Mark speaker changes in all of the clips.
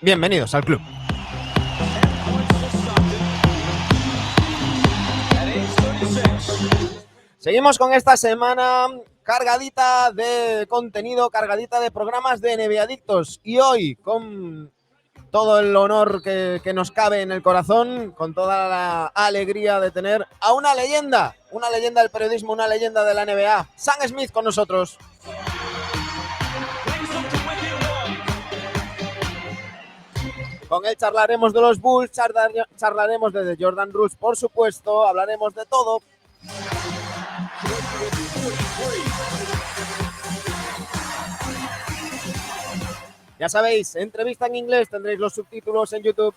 Speaker 1: Bienvenidos al club. Seguimos con esta semana cargadita de contenido, cargadita de programas de NBAdictos, y hoy con todo el honor que nos cabe en el corazón, con toda la alegría de tener a una leyenda del periodismo, una leyenda de la NBA, Sam Smith, con nosotros. Con él charlaremos de los Bulls, charlaremos de Jordan Rules, por supuesto, hablaremos de todo. Ya sabéis, entrevista en inglés, tendréis los subtítulos en YouTube.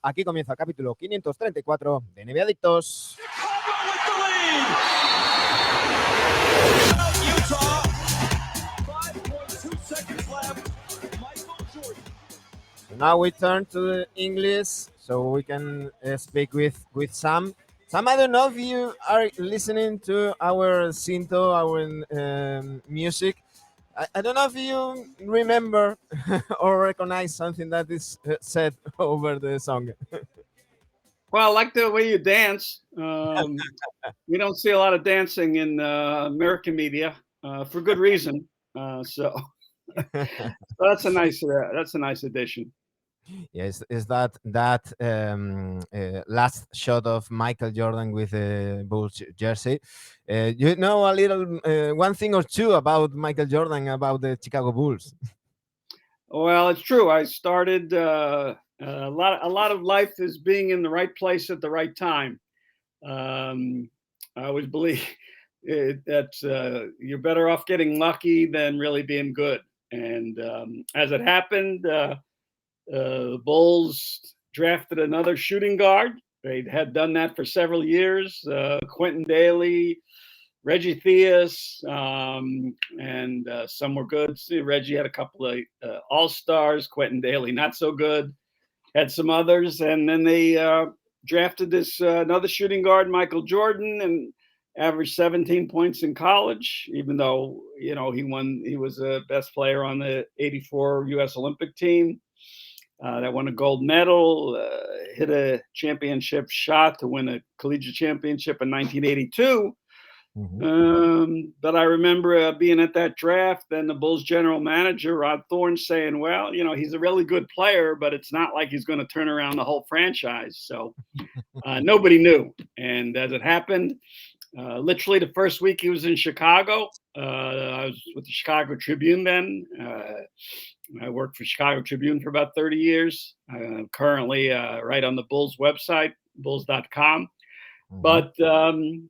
Speaker 1: Aquí comienza el capítulo 534 de NBAdictos. So now we turn to the English so we can speak with Sam. Sam, I don't know if you are listening to our Cinto, our music. I don't know if you remember or recognize something that is said over the song.
Speaker 2: Well, I like the way you dance. We don't see a lot of dancing in American media for good reason. So that's a nice addition.
Speaker 1: Yes, is that last shot of Michael Jordan with the Bulls jersey? You know a little one thing or two about Michael Jordan, about the Chicago Bulls.
Speaker 2: Well, it's true. I started a lot of life is being in the right place at the right time. I always believe that you're better off getting lucky than really being good. And as it happened, the Bulls drafted another shooting guard. They had done that for several years. Quentin Daly, Reggie Theus, and some were good. See, Reggie had a couple of all-stars. Quentin Daly, not so good. Had some others. And then they drafted this another shooting guard, Michael Jordan, and averaged 17 points in college, even though, he was the best player on the 84 U.S. Olympic team. That won a gold medal, hit a championship shot to win a collegiate championship in 1982. But I remember being at that draft, and the Bulls general manager, Rod Thorne, saying, well, he's a really good player, but it's not like he's going to turn around the whole franchise. So nobody knew. And as it happened, literally the first week he was in Chicago. I was with the Chicago Tribune then. I worked for Chicago Tribune for about 30 years. Currently right on the Bulls website, bulls.com. But the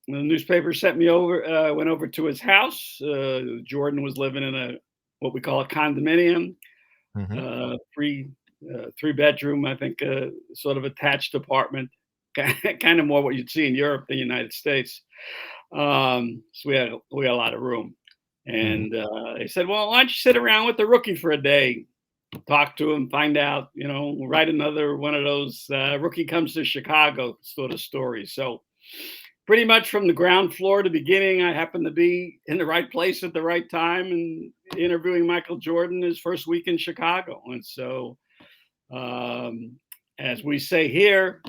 Speaker 2: newspaper sent me over, went over to his house. Jordan was living in what we call a condominium, three bedroom, I think, sort of attached apartment, kind of more what you'd see in Europe than the United States. So we had a lot of room. And they said, well, why don't you sit around with the rookie for a day, talk to him, find out, write another one of those rookie comes to Chicago sort of stories. So pretty much from the ground floor to beginning, I happened to be in the right place at the right time and interviewing Michael Jordan his first week in Chicago. And so, as we say here,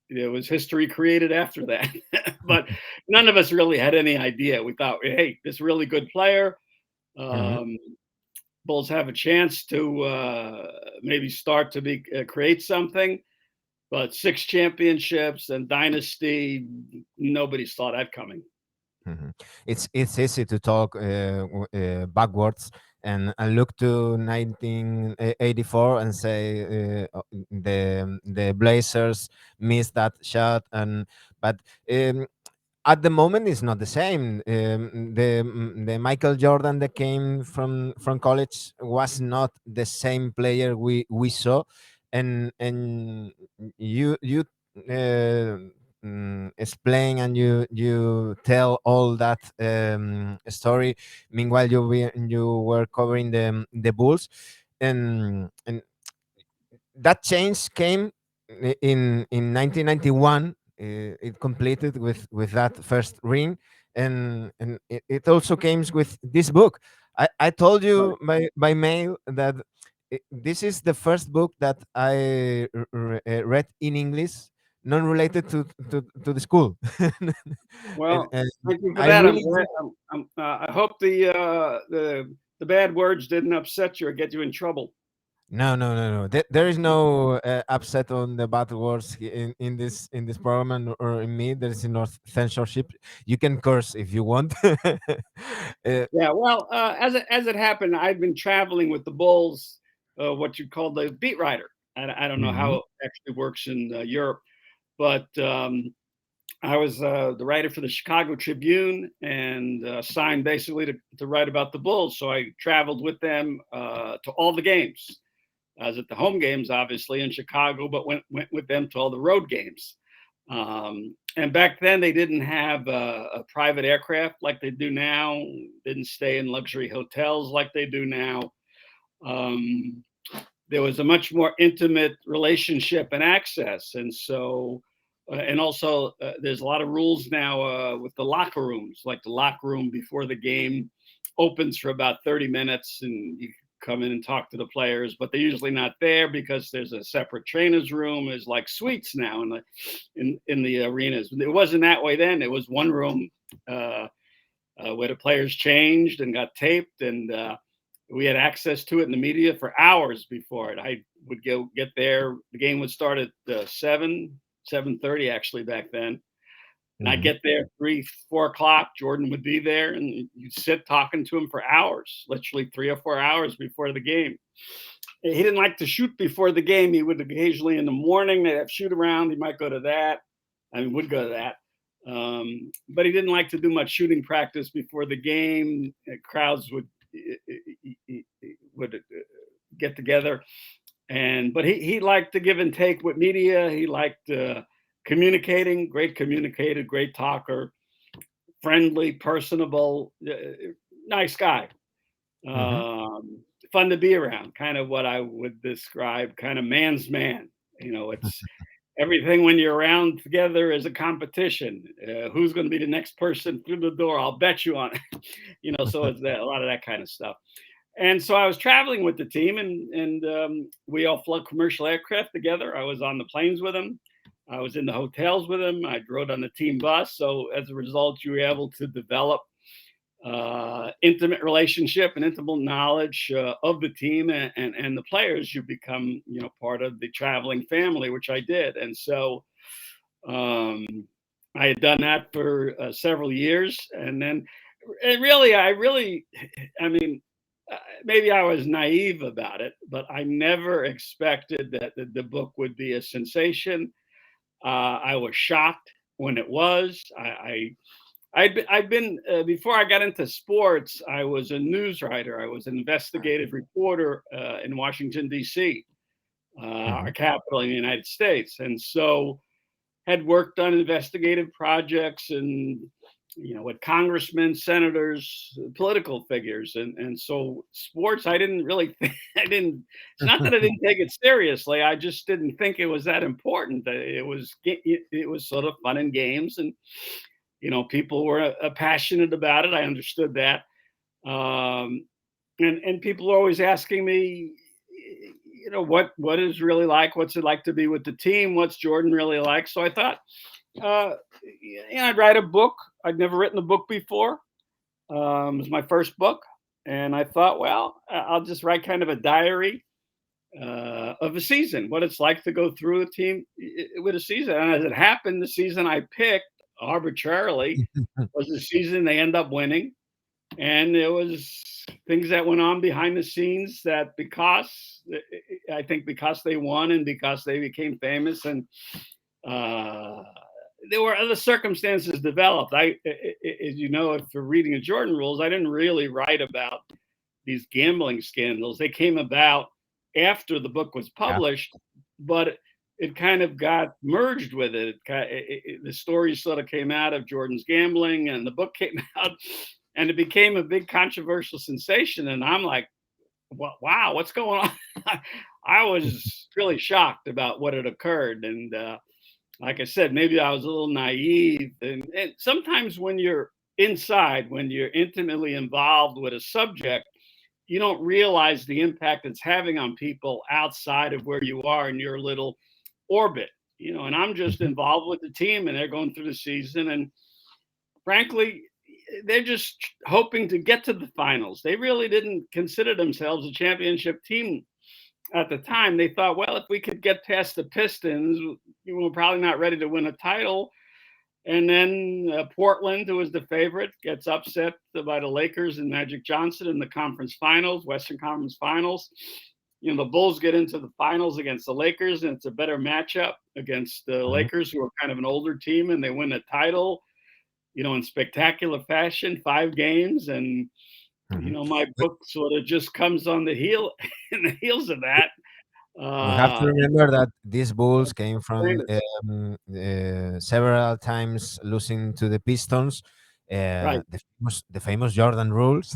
Speaker 2: there was history created after that. But none of us really had any idea. We thought, hey, this really good player. Bulls have a chance to maybe start to create something. But 6 championships and dynasty, nobody saw that coming.
Speaker 1: It's easy to talk backwards and look to 1984 and say the Blazers missed that shot, but at the moment it's not the same. The Michael Jordan that came from college was not the same player we saw, and you explain and you tell all that story. Meanwhile, you were covering the Bulls. and that change came in 1991. It completed with that first ring, and it also came with this book. I told
Speaker 2: Right.
Speaker 1: you by mail that this is the first book that I read in English, non related to the school.
Speaker 2: Well,
Speaker 1: And
Speaker 2: thank you for
Speaker 1: I
Speaker 2: that. I'm
Speaker 1: really
Speaker 2: glad. I hope the bad words didn't upset you or get you in trouble.
Speaker 1: no, no, no, no. There is no upset on the battle wars in this program or in me. There is no censorship. You can curse if you want.
Speaker 2: Yeah. Well, as it happened, I'd been traveling with the Bulls, what you call the beat writer. I don't know how
Speaker 1: Mhm,
Speaker 2: it actually works in Europe, but I was the writer for the Chicago Tribune and signed basically to write about the Bulls. So I traveled with them to all the games. I was at the home games, obviously, in Chicago, but went with them to all the road games. And back then, they didn't have a private aircraft like they do now. Didn't stay in luxury hotels like they do now. Um, there was a much more intimate relationship and access, and so and also there's a lot of rules now with the locker rooms, like the locker room before the game opens for about 30 minutes and you come in and talk to the players, but they're usually not there because there's a separate trainers room. There's like suites now in the arenas. It wasn't that way then. It was one room uh, where the players changed and got taped, and we had access to it in the media for hours before it. I would get there. The game would start at 7:30 actually back then, and I'd
Speaker 1: mhm.
Speaker 2: get there 3, 4 o'clock. Jordan would be there, and you'd sit talking to him for hours, literally 3 or 4 hours before the game. He didn't like to shoot before the game. He would occasionally in the morning they'd have shoot around. He might go to that. I mean, would go to that. But he didn't like to do much shooting practice before the game. Crowds would get together, and but he liked to give and take with media. He liked communicating. Great communicator, great talker, friendly, personable, nice guy.
Speaker 1: Mhm.
Speaker 2: Um, Fun to be around. Kind of what I would describe, kind of man's man. It's everything when you're around together is a competition. Who's going to be the next person through the door? I'll bet you on it. So it's a lot of that kind of stuff. And so I was traveling with the team, and we all flew commercial aircraft together. I was on the planes with them. I was in the hotels with them. I rode on the team bus. So as a result, you were able to develop intimate relationship and intimate knowledge of the team and the players. You become part of the traveling family, which I did. And so um, I had done that for several years, and then I mean, maybe I was naive about it, but I never expected that the book would be a sensation. I was shocked when it was. I'd been before I got into sports. I was a news writer. I was an investigative reporter in Washington D.C., our
Speaker 1: Mhm.
Speaker 2: capital in the United States, and so had worked on investigative projects and with congressmen, senators, political figures, and so sports. I didn't really think, I didn't. It's not that I didn't take it seriously. I just didn't think it was that important. It was sort of fun and games, and people were passionate about it. I understood that, um, and people are always asking me, what is really like? What's it like to be with the team? What's Jordan really like? So I thought, uh, I'd write a book. I'd never written a book before. It was my first book, and I thought, well, I'll just write kind of a diary of a season, what it's like to go through a team with a season. And as it happened, the season I picked arbitrarily was the season they end up winning, and there was things that went on behind the scenes that I think because they won and because they became famous and uh, there were other circumstances developed. As you know, if you're reading the Jordan Rules, I didn't really write about these gambling scandals. They came about after the book was
Speaker 1: Yeah.
Speaker 2: published, but it kind of got merged with it. The story sort of came out of Jordan's gambling, and the book came out, and it became a big controversial sensation. And I'm like, wow, what's going on? I was really shocked about what had occurred. And like I said, maybe I was a little naive. And sometimes when you're inside, when you're intimately involved with a subject, you don't realize the impact it's having on people outside of where you are in your little orbit. And I'm just
Speaker 1: Mhm.
Speaker 2: involved with the team and they're going through the season. And frankly, they're just hoping to get to the finals. They really didn't consider themselves a championship team at the time. They thought, well, if we could get past the Pistons, we're probably not ready to win a title. And then Portland, who was the favorite, gets upset by the Lakers and Magic Johnson in the conference finals, Western Conference Finals. The Bulls get into the finals against the Lakers, and it's a better matchup against the
Speaker 1: Mhm.
Speaker 2: Lakers, who are kind of an older team, and they win the title, in spectacular fashion, 5 games. And,
Speaker 1: Mhm.
Speaker 2: my book sort of just comes on the in the heels of that.
Speaker 1: We have to
Speaker 2: Uh,
Speaker 1: remember that these Bulls came from
Speaker 2: famous.
Speaker 1: several times losing to the Pistons,
Speaker 2: Right.
Speaker 1: the famous Jordan rules.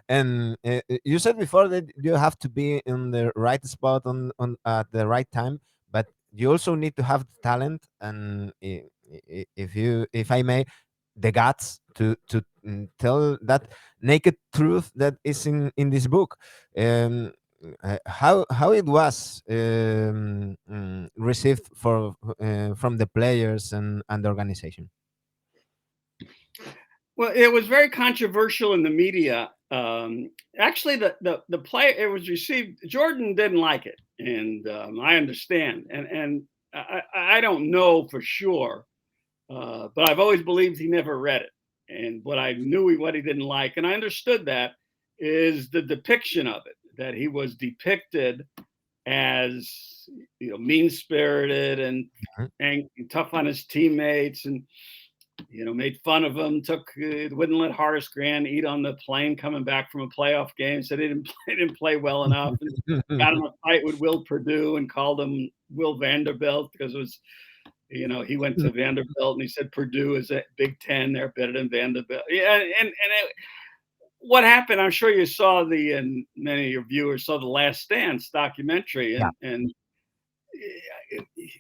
Speaker 1: And you said before that you have to be in the right spot on at the right time, but you also need to have the talent and if I may, the guts to tell that naked truth that is in this book. Um, how it was received from the players and the organization.
Speaker 2: Well, it was very controversial in the media. Actually, the play it was received. Jordan didn't like it, and I understand. And I don't know for sure, but I've always believed he never read it. And what I knew what he didn't like, and I understood that, is the depiction of it. That he was depicted as mean spirited
Speaker 1: Mhm.
Speaker 2: and tough on his teammates, and made fun of him, wouldn't let Horace Grant eat on the plane coming back from a playoff game, said he didn't play, didn't play well enough, and got in a fight with Will Purdue and called him Will Vanderbilt because it was, he went to Vanderbilt and he said Purdue is a Big Ten, they're better than Vanderbilt. Yeah, what happened? I'm sure you saw and many of your viewers saw the Last Dance documentary,
Speaker 1: Yeah.
Speaker 2: and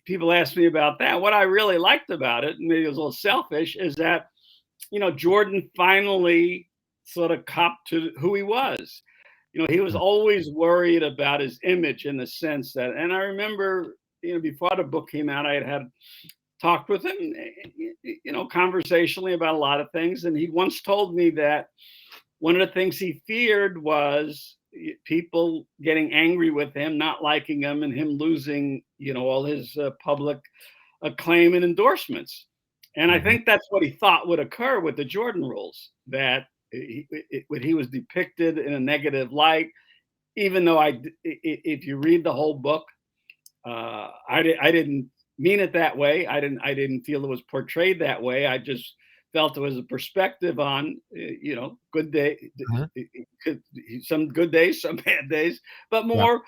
Speaker 2: people ask me about that. What I really liked about it, and maybe it was a little selfish, is that Jordan finally sort of copped to who he was. He was
Speaker 1: Mm.
Speaker 2: always worried about his image in the sense that, and I remember, before the book came out, I had talked with him, conversationally about a lot of things. And he once told me that one of the things he feared was people getting angry with him, not liking him, and him losing, all his public acclaim and endorsements. And I
Speaker 1: Mhm.
Speaker 2: think that's what he thought would occur with the Jordan rules, that when he was depicted in a negative light, even though if you read the whole book, I didn't mean it that way. I didn't feel it was portrayed that way. I just felt it was a perspective on, good day,
Speaker 1: Mhm.
Speaker 2: some good days, some bad days, but
Speaker 1: Yeah.
Speaker 2: more,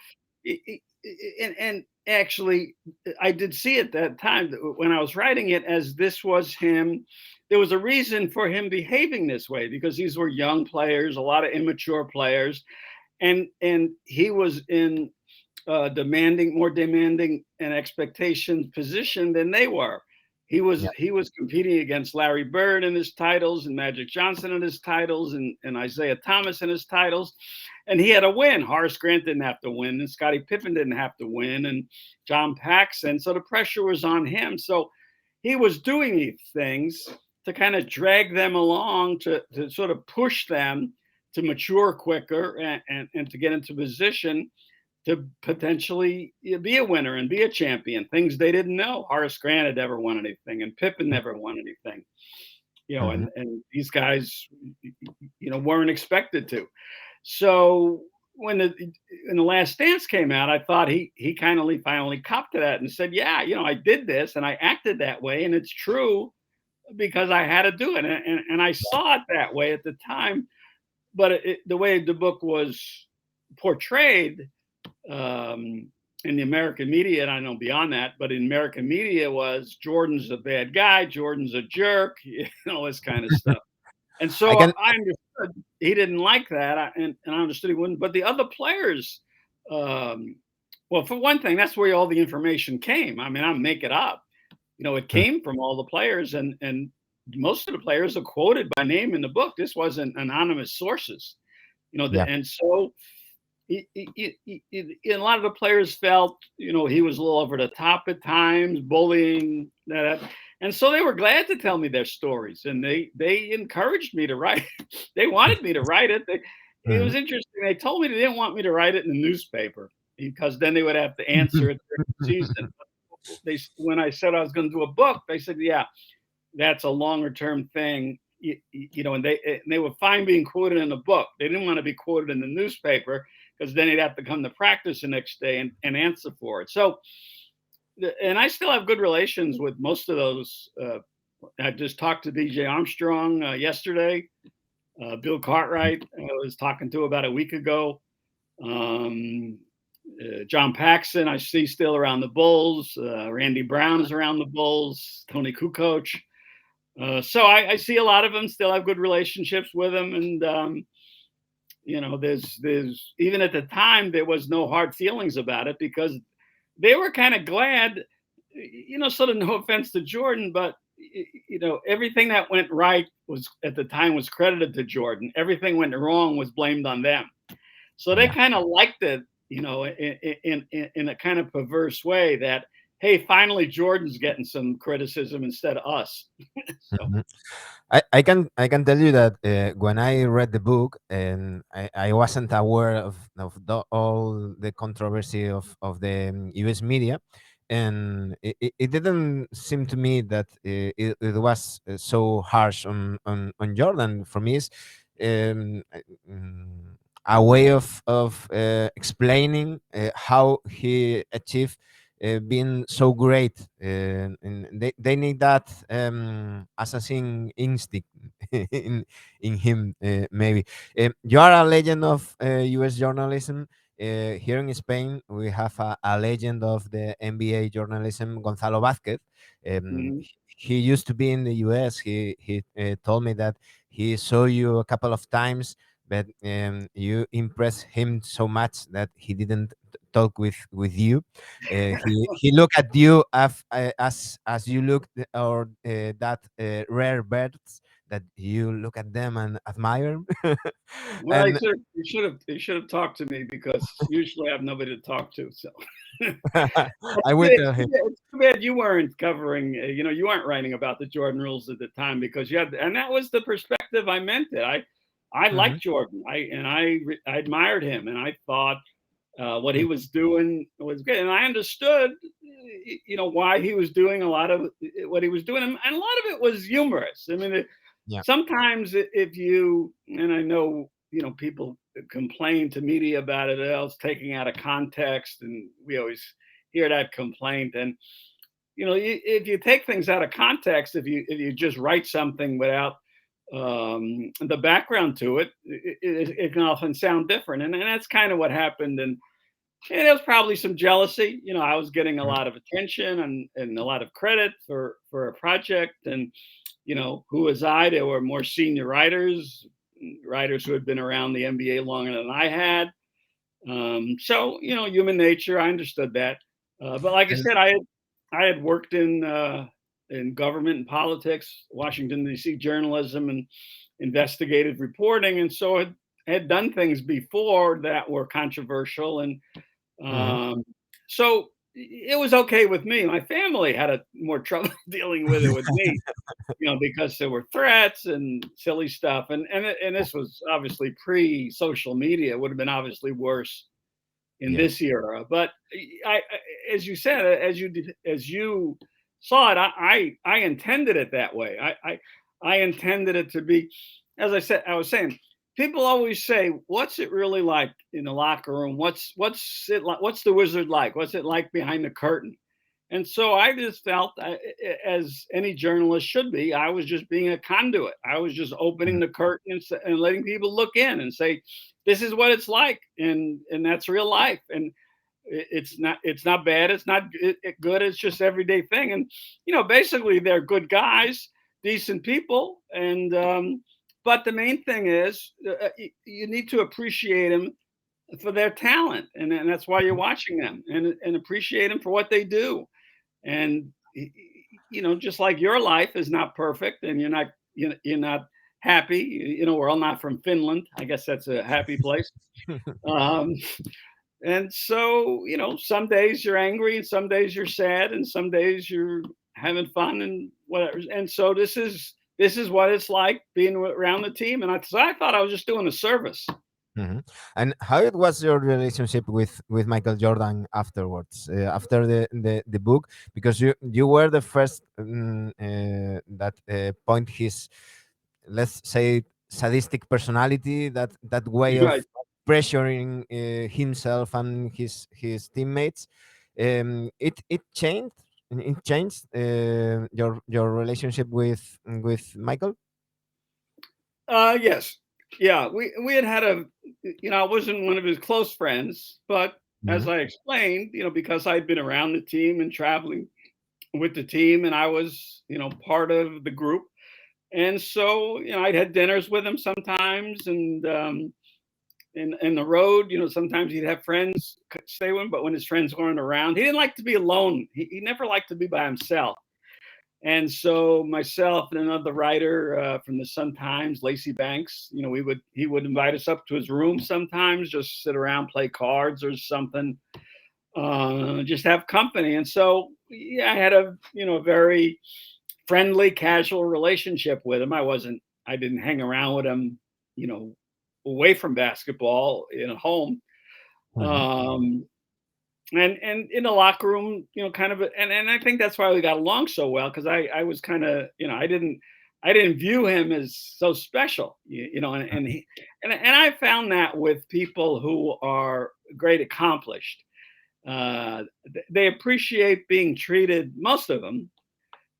Speaker 2: and actually, I did see at that time when I was writing it as this was him. There was a reason for him behaving this way because these were young players, a lot of immature players, and he was in more demanding an expectation position than they were. He
Speaker 1: Yeah.
Speaker 2: was he was competing against Larry Bird in his titles and Magic Johnson in his titles and Isaiah Thomas in his titles, and he had to win. Horace Grant didn't have to win, and Scottie Pippen didn't have to win, and John Paxson. So the pressure was on him. So he was doing these things to kind of drag them along to sort of push them to mature quicker and to get into position to potentially be a winner and be a champion. Things they didn't know. Horace Grant had never won anything, and Pippen never won anything.
Speaker 1: Mhm.
Speaker 2: And these guys, weren't expected to. So when the Last Dance came out, I thought he kind of finally copped to that and said, "Yeah, I did this and I acted that way, and it's true because I had to do it, and I saw it that way at the time." But the way the book was portrayed, um, in the American media, and I know beyond that, but in American media was Jordan's a bad guy, Jordan's a jerk, this kind of stuff. And
Speaker 1: I
Speaker 2: so
Speaker 1: can.
Speaker 2: I understood. he didn't like that, and I understood he wouldn't. But the other players, well, for one thing, that's where all the information came. I mean, I make it up. It
Speaker 1: Mm.
Speaker 2: came from all the players, and most of the players are quoted by name in the book. This wasn't anonymous sources,
Speaker 1: Yeah.
Speaker 2: and so a lot of the players felt, he was a little over the top at times, bullying that, and so they were glad to tell me their stories, and they encouraged me to write. They wanted me to write it. It
Speaker 1: Mhm.
Speaker 2: was interesting. They told me they didn't want me to write it in the newspaper because then they would have to answer it during the season. When I said I was going to do a book, they said, "Yeah, that's a longer term thing." And they were fine being quoted in a book. They didn't want to be quoted in the newspaper because then they'd have to come to practice the next day and answer for it. So, and I still have good relations with most of those. I just talked to DJ Armstrong yesterday. Bill Cartwright, I was talking to about a week ago. Um, John Paxson, I see still around the Bulls. Randy Brown is around the Bulls. Tony Kukoc. So I see a lot of them. Still have good relationships with them, and there's even at the time there was no hard feelings about it because they were kind of glad. Sort of no offense to Jordan, but everything that went right was at the time was credited to Jordan. Everything went wrong was blamed on them. So they
Speaker 1: Yeah.
Speaker 2: kind of liked it, in a kind of perverse way that, hey, finally Jordan's getting some criticism instead of us. So,
Speaker 1: Mhm. I can tell you that when I read the book and I wasn't aware of all the controversy of the U.S. media, and it didn't seem to me that it was so harsh on Jordan. For me, it's a way of explaining how he achieved being so great, and they need that assassin instinct in him, maybe. You are a legend of US journalism. Here in Spain we have a legend of the NBA journalism, Gonzalo Vázquez.
Speaker 2: mhm.
Speaker 1: He used to be in the US. He told me that he saw you a couple of times, but you impressed him so much that he didn't talk with you. He looked at you as you look, or that rare birds that you look at them and admire.
Speaker 2: Well,
Speaker 1: And
Speaker 2: he should have talked to me because usually I have nobody to talk to. So
Speaker 1: I will tell him.
Speaker 2: it's too bad you weren't covering. You weren't writing about the Jordan rules at the time because you had, and that was the perspective I meant it. I
Speaker 1: Mhm.
Speaker 2: liked Jordan. I admired him, and I thought what he was doing was good, and I understood, why he was doing a lot of what he was doing, and a lot of it was humorous. I mean,
Speaker 1: Yeah.
Speaker 2: sometimes if you, and I know, people complain to media about it else taking out of context, and we always hear that complaint. And if you take things out of context, if you just write something without the background to it, it can often sound different. And that's kind of what happened. And there was probably some jealousy. I was getting a
Speaker 1: Mhm.
Speaker 2: lot of attention and a lot of credit for a project. And who was I? There were more senior writers who had been around the NBA longer than I had. So human nature. I understood that. But like I
Speaker 1: And
Speaker 2: said, I had worked in government and politics, Washington D.C. journalism and investigative reporting, and so had done things before that were controversial, and
Speaker 1: mhm.
Speaker 2: um, so it was okay with me. My family had a more trouble dealing with it with me, because there were threats and silly stuff, and this was obviously pre-social media. It would have been obviously worse in
Speaker 1: Yeah.
Speaker 2: this era. But as you said, as you saw it, I intended it that way. I intended it to be, as I was saying. People always say, "What's it really like in the locker room? What's it like? What's the wizard like? What's it like behind the curtain?" And so I just felt, as any journalist should be, I was just being a conduit. I was just opening
Speaker 1: Mhm.
Speaker 2: the curtain and letting people look in and say, "This is what it's like," and that's real life. And it's not bad. It's not good. It's just everyday thing. And basically, they're good guys, decent people, and but the main thing is you need to appreciate them for their talent, and that's why you're watching them, and appreciate them for what they do. And just like your life is not perfect, and you're not happy. We're all not from Finland. I guess that's a happy place. Um, and so, some days you're angry, and some days you're sad, and some days you're having fun, and whatever. And so this is what it's like being around the team. And so I thought I was just doing a service.
Speaker 1: Mhm. And how it was your relationship with Michael Jordan afterwards, after the book? Because you were the first that point his, let's say, sadistic personality, that way of
Speaker 2: Right.
Speaker 1: pressuring himself and his teammates. It changed. It changed your relationship with Michael.
Speaker 2: Yes. Yeah. We had I wasn't one of his close friends, but as
Speaker 1: Mhm.
Speaker 2: I explained, because I'd been around the team and traveling with the team, and I was, part of the group. And so, I'd had dinners with him sometimes, and in the road, sometimes he'd have friends stay with him, but when his friends weren't around, he didn't like to be alone. He never liked to be by himself. And so myself and another writer from the Sun Times, Lacey Banks, he would invite us up to his room sometimes, just sit around, play cards or something, just have company. And so, yeah, I had a very friendly, casual relationship with him. I didn't hang around with him, you know, away from basketball in a home.
Speaker 1: Mhm.
Speaker 2: Um, and in the locker room, kind of, and I think that's why we got along so well, because I was kind of, I didn't view him as so special, and I found that with people who are great accomplished, they appreciate being treated. Most of them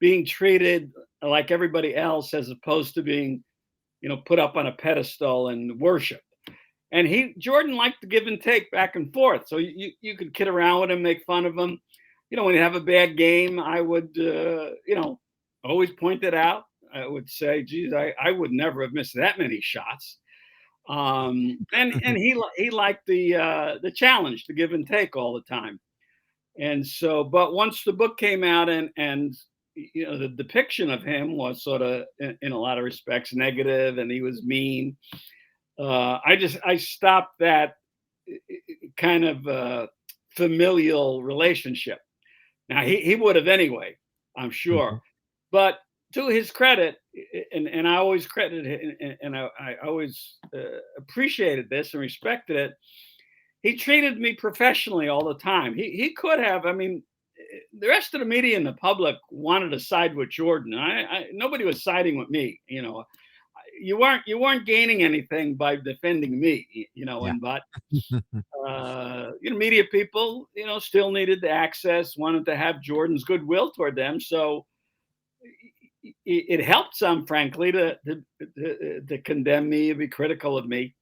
Speaker 2: being treated like everybody else, as opposed to being, put up on a pedestal and worship. And Jordan liked to give and take back and forth. So you could kid around with him, make fun of him. When he'd have a bad game, I would, always point it out. I would say, geez, I would never have missed that many shots. And he liked the challenge, to give and take all the time. And so, but once the book came out, and the depiction of him was sort of, in a lot of respects, negative, and he was mean. I stopped that kind of familial relationship. Now he would have anyway, I'm sure,
Speaker 1: Mhm.
Speaker 2: but to his credit, and I always credited, and I always appreciated this and respected it. He treated me professionally all the time. He could have. I mean, the rest of the media and the public wanted to side with Jordan. Nobody was siding with me. You weren't gaining anything by defending me.
Speaker 1: Yeah.
Speaker 2: But media people, still needed the access, wanted to have Jordan's goodwill toward them. So it helped some, frankly, to condemn me, be critical of me.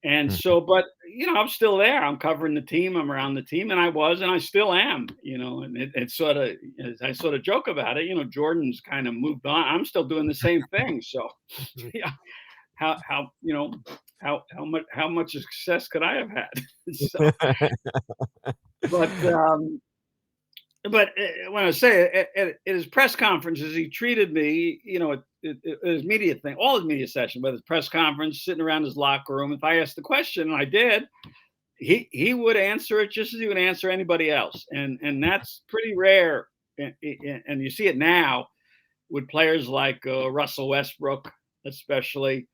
Speaker 2: And
Speaker 1: Mhm.
Speaker 2: so, but I'm still there. I'm covering the team. I'm around the team, and I still am. And it's sort of, I sort of joke about it. Jordan's kind of moved on. I'm still doing the same thing. So, yeah, how how much success could I have had? So, but when I say at his press conferences, he treated me, at his media thing, all his media session, whether it's press conference, sitting around his locker room. If I asked the question, and I did, he would answer it just as he would answer anybody else, and that's pretty rare. And you see it now with players like Russell Westbrook, especially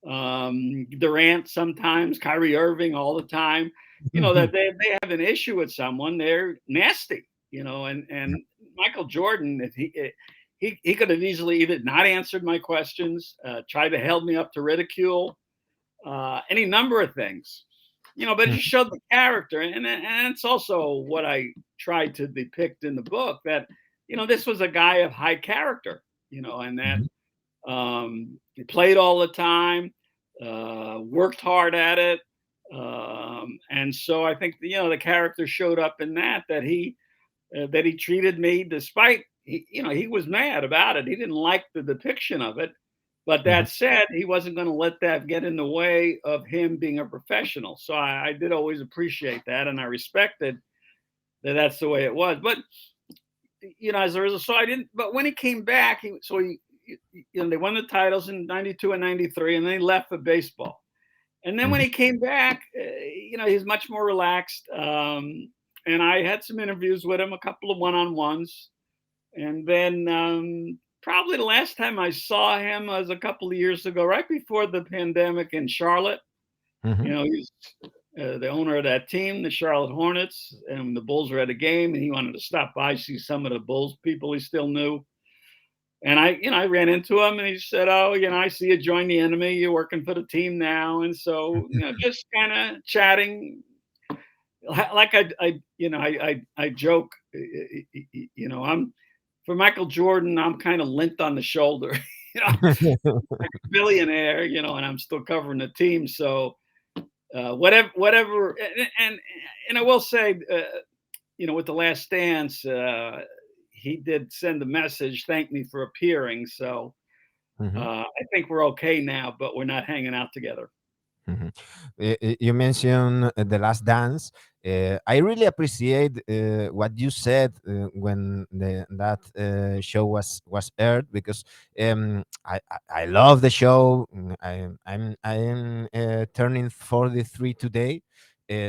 Speaker 2: Durant, sometimes Kyrie Irving, all the time. That they have an issue with someone, they're nasty. And Michael Jordan, if he could have easily either not answered my questions, tried to held me up to ridicule, any number of things. But it
Speaker 1: Mhm.
Speaker 2: just showed the character, and it's also what I tried to depict in the book, that this was a guy of high character, and that
Speaker 1: Mhm.
Speaker 2: he played all the time, worked hard at it, and so I think the character showed up in that he treated me, despite he was mad about it. He didn't like the depiction of it, But
Speaker 1: Mhm.
Speaker 2: that said, he wasn't going to let that get in the way of him being a professional. So I did always appreciate that, and I respected that. That's the way it was. But as a result, so I didn't. But when he came back, they won the titles in '92 and '93, and then he left for baseball. And then when
Speaker 1: Mhm.
Speaker 2: he came back, he's much more relaxed. And I had some interviews with him, a couple of one-on-ones, and then probably the last time I saw him was a couple of years ago, right before the pandemic in Charlotte.
Speaker 1: Mhm.
Speaker 2: He's the owner of that team, the Charlotte Hornets, and the Bulls were at a game, and he wanted to stop by, see some of the Bulls people he still knew. And I ran into him, and he said, "Oh, I see you joined the enemy. You're working for the team now." And so, just kind of chatting, like I joke, I'm for Michael Jordan, I'm kind of linked on the shoulder, like a billionaire, and I'm still covering the team. So whatever, and I will say, with the Last Dance, he did send a message, thank me for appearing. So
Speaker 1: Mhm.
Speaker 2: I think we're okay now, but we're not hanging out together.
Speaker 1: Mhm. You mentioned the Last Dance. I really appreciate what you said when that show was aired, because I love the show. I'm turning 43 today,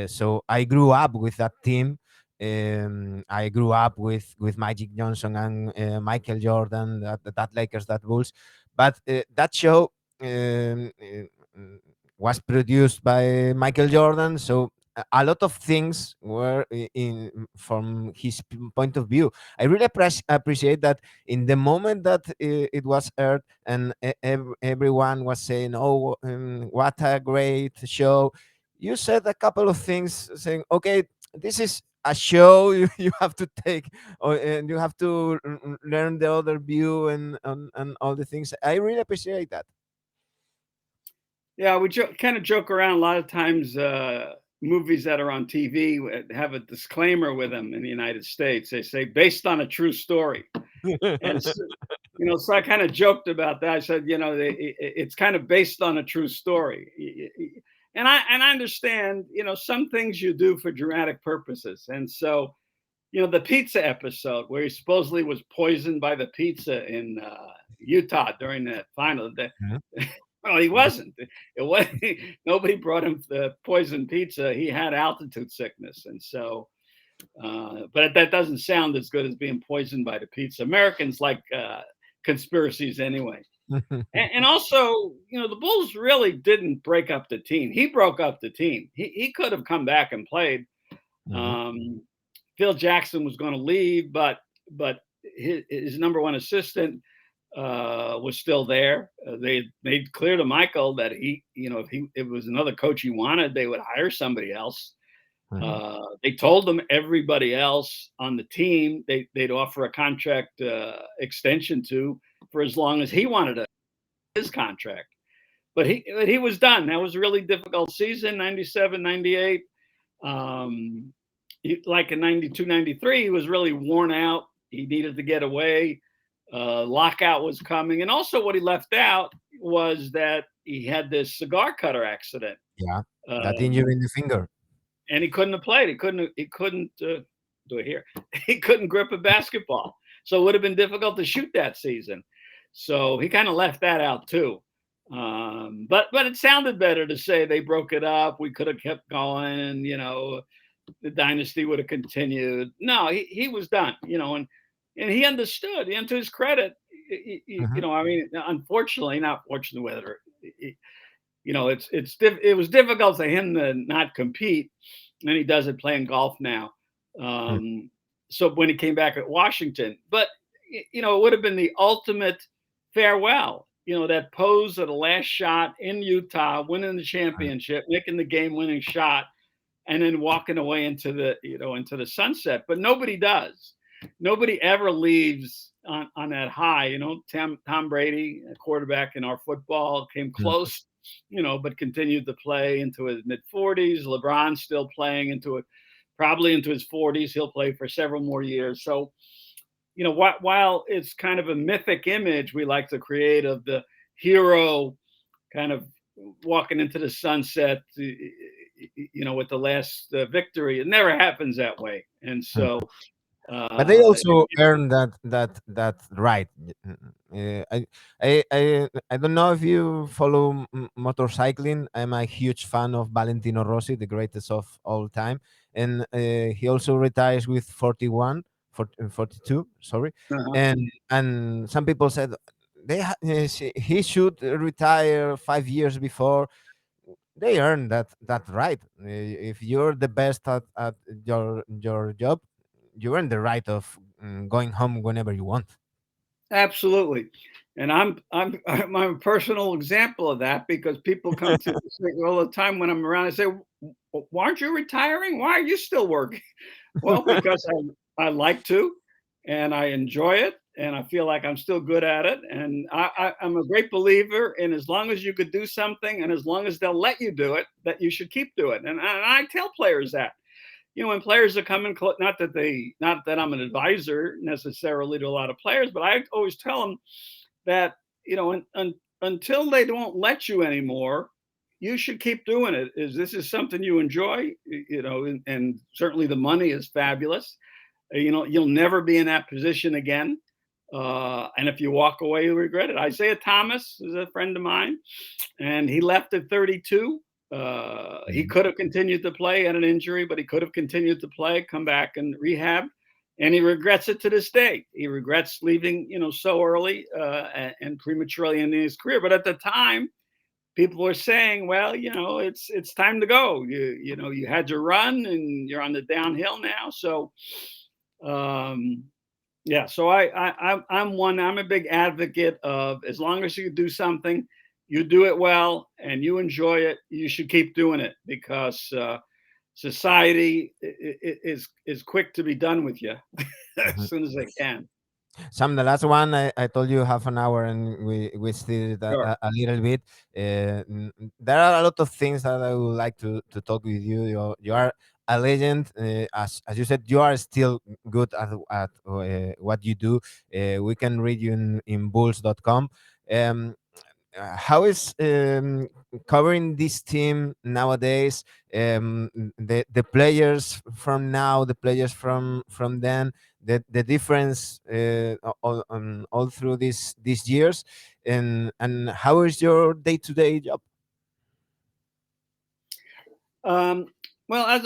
Speaker 1: so I grew up with that team. I grew up with Magic Johnson and Michael Jordan, that Lakers, that Bulls, but that show. Was produced by Michael Jordan, so a lot of things were from his point of view. I really appreciate that in the moment that it was aired, and everyone was saying, "Oh, what a great show!" You said a couple of things, saying, "Okay, this is." A show you have to take, and you have to learn the other view, and all the things. I really appreciate that.
Speaker 2: Yeah, we kind of joke around a lot of times. Movies that are on TV have a disclaimer with them in the United States. They say based on a true story, and so I kind of joked about that. I said, it's kind of based on a true story, and I understand. Some things you do for dramatic purposes, and so the pizza episode where he supposedly was poisoned by the pizza in Utah during that final. Well, he wasn't. It was nobody brought him the poison pizza. He had altitude sickness, and so. But that doesn't sound as good as being poisoned by the pizza. Americans like conspiracies anyway, and also, the Bulls really didn't break up the team. He broke up the team. He could have come back and played.
Speaker 1: Mhm.
Speaker 2: Um, Phil Jackson was going to leave, but his number one assistant was still there. They made clear to Michael that if it was another coach he wanted, they would hire somebody else.
Speaker 1: Mhm.
Speaker 2: They told him everybody else on the team they'd offer a contract extension to for as long as he wanted his contract. But he was done. That was a really difficult season, 97, 98. Um, like in 92, 93, he was really worn out. He needed to get away. Lockout was coming. And also, what he left out was that he had this cigar cutter accident.
Speaker 1: Yeah, that injury
Speaker 2: Um,
Speaker 1: in the finger.
Speaker 2: and he couldn't have played. He couldn't do it here. He couldn't grip a basketball. So it would have been difficult to shoot that season. So he kind of left that out too. But it sounded better to say they broke it up. We could have kept going, and the dynasty would have continued. No, he was done, and he understood. And to his credit,
Speaker 1: Mhm.
Speaker 2: I mean, unfortunately, not fortunately, whether it was difficult for him to not compete, and he does it playing golf now.
Speaker 1: Mm.
Speaker 2: Um, so when he came back at Washington, but it would have been the ultimate farewell. That pose of the last shot in Utah, winning the championship, making the game-winning shot, and then walking away into the sunset. But nobody does. Nobody ever leaves on that high. Tom Brady, a quarterback in our football, came
Speaker 1: Mm.
Speaker 2: close, but continued to play into his mid 40s. LeBron still playing into it, probably into his 40s. He'll play for several more years. So, while it's kind of a mythic image we like to create of the hero kind of walking into the sunset, with the last victory. It never happens that way. And so,
Speaker 1: But they
Speaker 2: uh,
Speaker 1: also earn that right. I don't know if you follow motorcycling. I'm a huge fan of Valentino Rossi, the greatest of all time, and he also retires with 41, 42. Sorry,
Speaker 2: uh-huh.
Speaker 1: and some people said he should retire 5 years before. They earn that right. If you're the best at your job, you earn the right of going home whenever you want.
Speaker 2: Absolutely. And I'm a personal example of that, because people come to me all the time when I'm around. I say, Why aren't you retiring? Why are you still working?" Well, because I like to, and I enjoy it, and I feel like I'm still good at it. And I'm a great believer in, as long as you could do something, and as long as they'll let you do it, that you should keep doing it. And I tell players that, when players are coming, not that I'm an advisor necessarily to a lot of players, but I always tell them that, until they don't let you anymore, you should keep doing it. Is This is something you enjoy, and certainly the money is fabulous. You'll never be in that position again. And if you walk away, you'll regret it. Isaiah Thomas is a friend of mine, and he left at 32. He
Speaker 1: Mhm.
Speaker 2: could have continued to play, at an injury, but he could have continued to play, come back and rehab, and he regrets it to this day. He regrets leaving, so early, and prematurely ending his career. But at the time, people were saying, "Well, it's time to go. You had your run, and you're on the downhill now." So, um, yeah, so I'm a big advocate of, as long as you do something, you do it well and you enjoy it, you should keep doing it, because society is quick to be done with you as
Speaker 1: Mhm.
Speaker 2: soon as they can.
Speaker 1: Sam, the last one, I told you half an hour, and we still
Speaker 2: Sure.
Speaker 1: a little bit. There are a lot of things that I would like to talk with you. You are a legend. As you said, you are still good at what you do. We can read you in bulls.com. Um, how is covering this team nowadays? The players from now, the players from then, the difference all through these years, and how is your day-to-day job?
Speaker 2: Um, well, as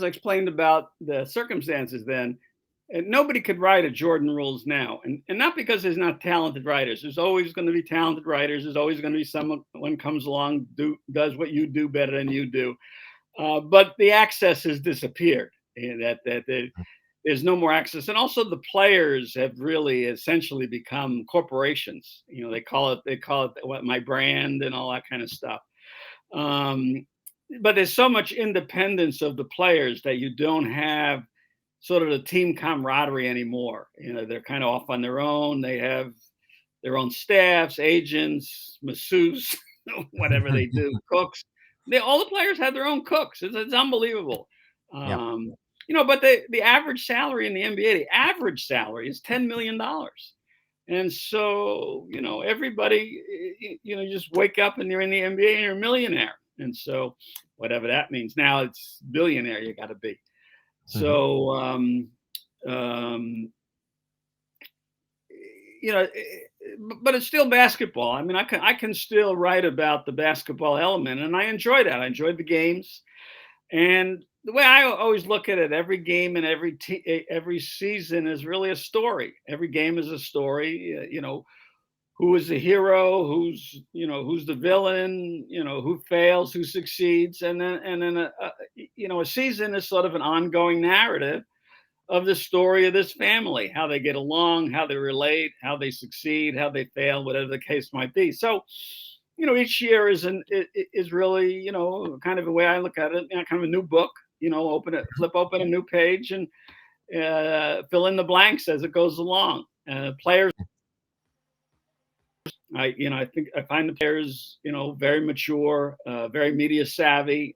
Speaker 2: I explained about the circumstances then, and nobody could write a Jordan Rules now, and not because there's not talented writers. There's always going to be talented writers. There's always going to be someone comes along, does what you do better than you do. But the access has disappeared. There's no more access, and also the players have really essentially become corporations. They call it what, my brand, and all that kind of stuff. Um, but there's so much independence of the players that you don't have sort of the team camaraderie anymore. They're kind of off on their own. They have their own staffs, agents, masseuse, whatever they do, cooks. All the players have their own cooks. It's unbelievable.
Speaker 1: Yeah.
Speaker 2: Um, but the average salary in the NBA, the average salary is $10 million. And so, everybody, you just wake up and you're in the NBA and you're a millionaire. And so, whatever that means. Now it's billionaire you got to be.
Speaker 1: Mhm.
Speaker 2: So, um, you know, but it's still basketball. I mean, I can still write about the basketball element, and I enjoy that. I enjoyed the games, and the way I always look at it, every game and every season is really a story. Every game is a story. Who is the hero? Who's the villain? Who fails? Who succeeds? And then a season is sort of an ongoing narrative of the story of this family, how they get along, how they relate, how they succeed, how they fail, whatever the case might be. So, each year is really, kind of the way I look at it, kind of a new book. Flip open a new page, and fill in the blanks as it goes along. Players, I think I find the players, very mature, very media savvy,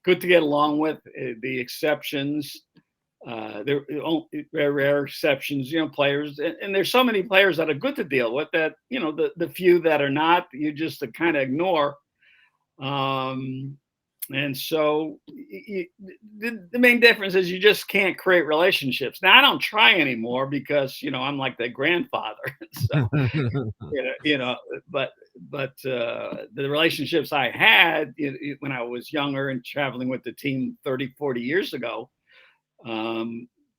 Speaker 2: good to get along with. The exceptions There are only very rare exceptions, players, and there's so many players that are good to deal with that, the few that are not, you just kind of ignore. And so the main difference is you just can't create relationships. Now I don't try anymore because I'm like the grandfather. So but the relationships I had when I was younger and traveling with the team 30, 40 years ago, were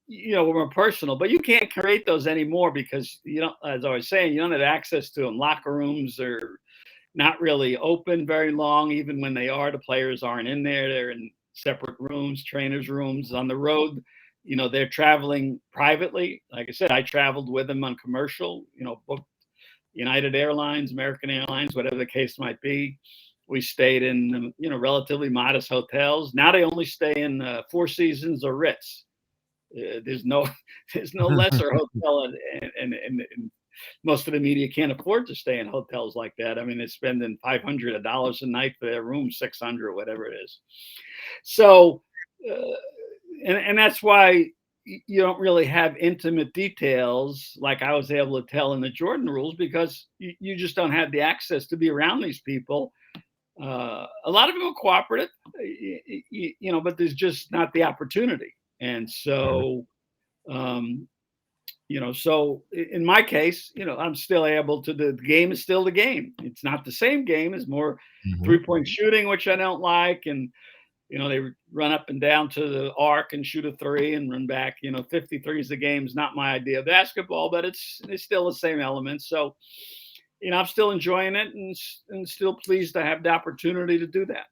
Speaker 2: more personal. But you can't create those anymore because as I was saying, you don't have access to them. Locker rooms are not really open very long. Even when they are, the players aren't in there. They're in separate rooms, trainers' rooms. On the road, they're traveling privately. Like I said, I traveled with them on commercial, booked United Airlines, American Airlines, whatever the case might be. We stayed in, relatively modest hotels. Now they only stay in Four Seasons or Ritz. There's no lesser hotel, and most of the media can't afford to stay in hotels like that. I mean, they're spending $500 a night for their room, 600 or whatever it is. So, and that's why you don't really have intimate details like I was able to tell in the Jordan rules, because you just don't have the access to be around these people. A lot of them are cooperative, but there's just not the opportunity. And so, so in my case, I'm still able to, the game is still the game. It's not the same game. It's more three-point shooting, which I don't like. And, they run up and down to the arc and shoot a three and run back. 53 the game is not my idea of basketball, but it's still the same element. So, I'm still enjoying it and still pleased to have the opportunity to do that.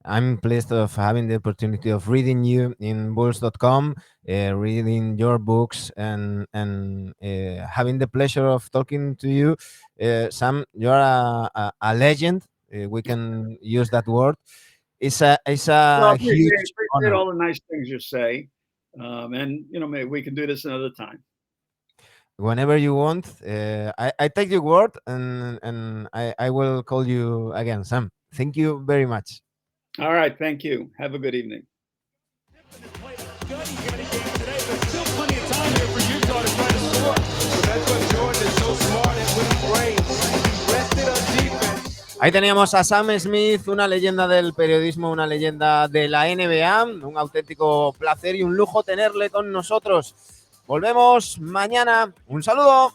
Speaker 1: I'm pleased of having the opportunity of reading you in bulls.com, reading your books, and having the pleasure of talking to you. Sam, you're a legend. We can use that word. It's a
Speaker 2: Well,
Speaker 1: huge
Speaker 2: appreciate
Speaker 1: honor.
Speaker 2: all the nice things you say, and maybe we can do this another time.
Speaker 1: Whenever you want, I take your word, and I will call you again, Sam. Thank you very much.
Speaker 2: All right, thank you. Have a good evening.
Speaker 1: Ahí teníamos a Sam Smith, una leyenda del periodismo, una leyenda de la NBA. Un auténtico placer y un lujo tenerle con nosotros. Volvemos mañana. Un saludo.